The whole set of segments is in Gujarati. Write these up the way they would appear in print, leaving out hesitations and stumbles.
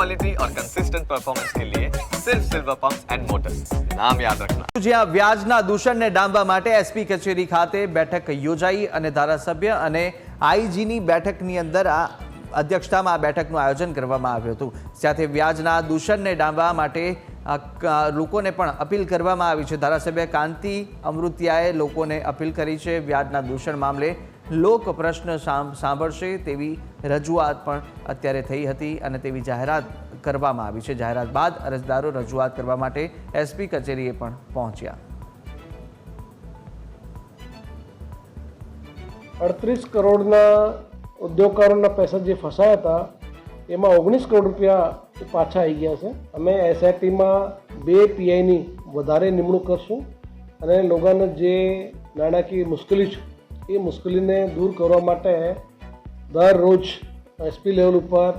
क्वालिटी और कंसिस्टेंट परफॉर्मेंस के लिए सिर्फ सिल्वर पंप्स एंड मोटर्स, नाम याद रखना। જ્યાં વ્યાજના દૂષણને ડામવા માટે એસપી કચેરી ખાતે બેઠક યોજાઈ અને ધારાસભ્ય અને આઈજીની બેઠકની અંદર આ અધ્યક્ષતામાં આ બેઠકનું આયોજન કરવામાં આવ્યું હતું। સાથે વ્યાજના દૂષણને ડામવા માટે લોકોને પણ અપીલ કરવામાં આવી છે। ધારાસભ્ય કાંતિ અમૃતિયાએ લોકોને અપીલ કરી છે વ્યાજના દૂષણ મામલે લોક પ્રશ્ન સાંભળશે તેવી રજૂઆત પણ અત્યારે થઈ હતી અને તેવી જાહેરાત કરવામાં આવી છે। જાહેરાત બાદ અરજદારો રજૂઆત કરવા માટે એસપી કચેરીએ પણ પહોંચ્યા। 38 કરોડના ઉદ્યોગકારોના પૈસા જે ફસાયા હતા એમાં 19 કરોડ રૂપિયા પાછા આવી ગયા છે। અમે એસઆઈટીમાં 2 પીઆઈની વધારે નિમણૂક કરશું અને લોકોને જે નાણાકીય મુશ્કેલી છે એ મુશ્કેલીને દૂર કરવા માટે દરરોજ એસપી લેવલ ઉપર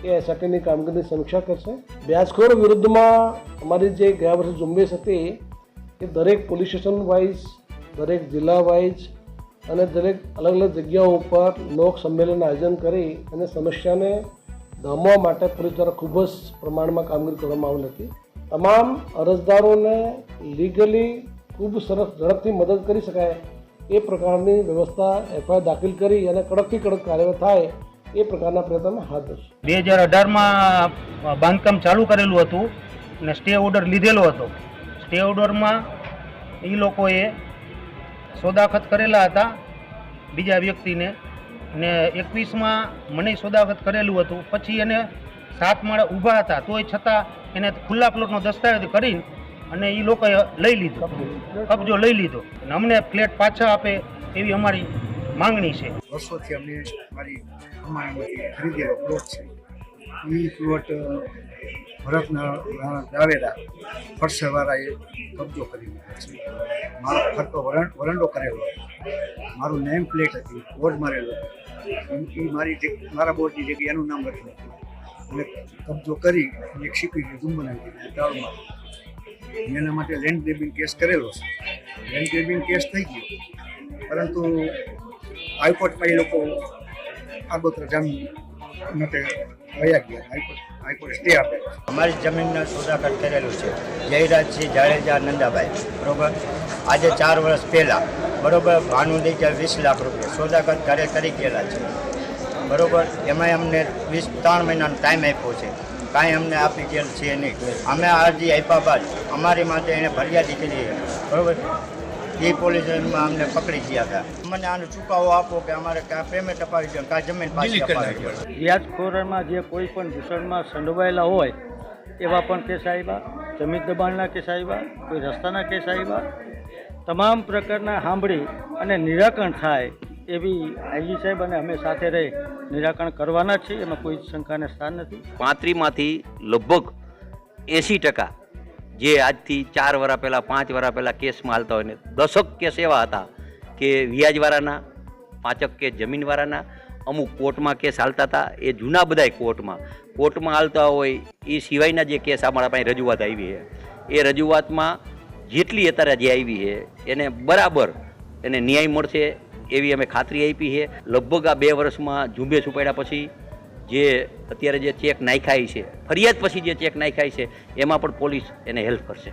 એ એસઆઈટીની કામગીરીની સમીક્ષા કરશે। વ્યાજખોર વિરુદ્ધમાં અમારી જે ગયા વર્ષે ઝુંબેશ હતી એ દરેક પોલીસ સ્ટેશન વાઇઝ, દરેક જિલ્લા વાઇઝ અને દરેક અલગ અલગ જગ્યાઓ ઉપર લોક સંમેલન આયોજન કરી અને સમસ્યાને ધામવા માટે પોલીસ દ્વારા ખૂબ જ પ્રમાણમાં કામગીરી કરવામાં આવેલી હતી। તમામ અરજદારોને લીગલી ખૂબ સરસ ઝડપથી મદદ કરી શકાય એ પ્રકારની વ્યવસ્થા એફઆઈઆર દાખલ કરી અને કડકથી કડક કાર્યવાહી થાય એ પ્રકારના પ્રયત્નો હાથ ધરશું। 2018માં બાંધકામ ચાલુ કરેલું હતું અને સ્ટે ઓર્ડર લીધેલો હતો। સ્ટે ઓર્ડરમાં એ લોકોએ સોદાખત કરેલા હતા બીજા વ્યક્તિને ને 21માં મને સોદાખત કરેલું હતું। પછી એને 7 માળે ઊભા હતા તોય છતાં એને ખુલ્લા પ્લોટનો દસ્તાવેજ કરીને અને એ લોકોએ લઈ લીધો, કબજો લઈ લીધો અને અમને ફ્લેટ પાછા આપે એવી અમારી માંગણી છે। વર્ષોથી અમને મારી કમાણીમાંથી ખરીદેલો પ્લોટ છે એ પ્લોટ ભરતના દાવેદાર ફરસેવાળાએ કબજો કરી લીધો છે। મારો ફરતો વરંડો કરેલો, મારું નેમ પ્લેટ હતી, બોર્ડ મારેલો, એ મારા બોર્ડની જગ્યાએ એનું નામ લખેલું અને કબજો કરી એક શીપી ઝૂમ બનાવી દીધી દાળમાં। એના માટે લેન્ડ ગ્રેબિંગ કેસ કરેલો છે। લેન્ડ ગ્રેબિંગ કેસ થઈ ગયો, પરંતુ હાઈકોર્ટમાં એ લોકો આગોતરા જામીન માટે વયા ગયા। હાઈકોર્ટ સ્ટે આપેલો છે। અમારી જમીનનો સોદાખત કરેલું છે જયરાજસિંહ જાડેજા નંદાભાઈ, બરોબર। આજે 4 વર્ષ પહેલાં, બરોબર, ભાનું દઈ ગયા 20 લાખ રૂપિયા સોદાખત ઘરે કરી ગયેલા છે, બરોબર। એમાં અમને 3 મહિનાનો ટાઈમ આપ્યો છે, કાંઈ અમને આપી ગયેલ છે નહીં। અમે અરજી આપ્યા બાદ અમારી માટે એને ફરિયાદી કરી, બરોબર, એ પોલીસ સ્ટેશનમાં અમને પકડી ગયા હતા। મને આનો ચુકાવો આપો કે અમારે કાં પેમેન્ટ અપાવી દો, કાં જમીન પાછી અપાવી દો। વ્યાજખોરમાં જે કોઈ પણ દૂષણમાં સંડોવાયેલા હોય એવા પણ કેસ આવ્યા, જમીન દબાણના કેસ આવ્યા, કોઈ રસ્તાના કેસ આવ્યા। તમામ પ્રકારના સાંભળી અને નિરાકરણ થાય એવી આઈજી સાહેબ અને અમે સાથે રહી નિરાકરણ કરવાના છીએ, એમાં કોઈ શંકાને સ્થાન નથી। 35માંથી લગભગ 80% જે આજથી 4 વર્ષ પહેલાં 5 વર્ષ પહેલાં કેસમાં હાલતા હોય ને 10 કેસ એવા હતા કે વ્યાજવાળાના, 5 કેસ જમીનવાળાના, અમુક કોર્ટમાં કેસ હાલતા હતા। એ જૂના બધાય કોર્ટમાં હાલતા હોય એ સિવાયના જે કેસ અમારા પાસે રજૂઆત આવી છે એ રજૂઆતમાં જેટલી અત્યારે જે આવી છે એને બરાબર એને ન્યાય મળશે એવી અમે ખાતરી આપી છે। લગભગ આ 2 વર્ષમાં ઝુંબેશ ઉપાડ્યા પછી જે અત્યારે જે ચેક નાખ્યા છે, ફરિયાદ પછી જે ચેક નાખ્યા છે એમાં પણ પોલીસ એને હેલ્પ કરશે।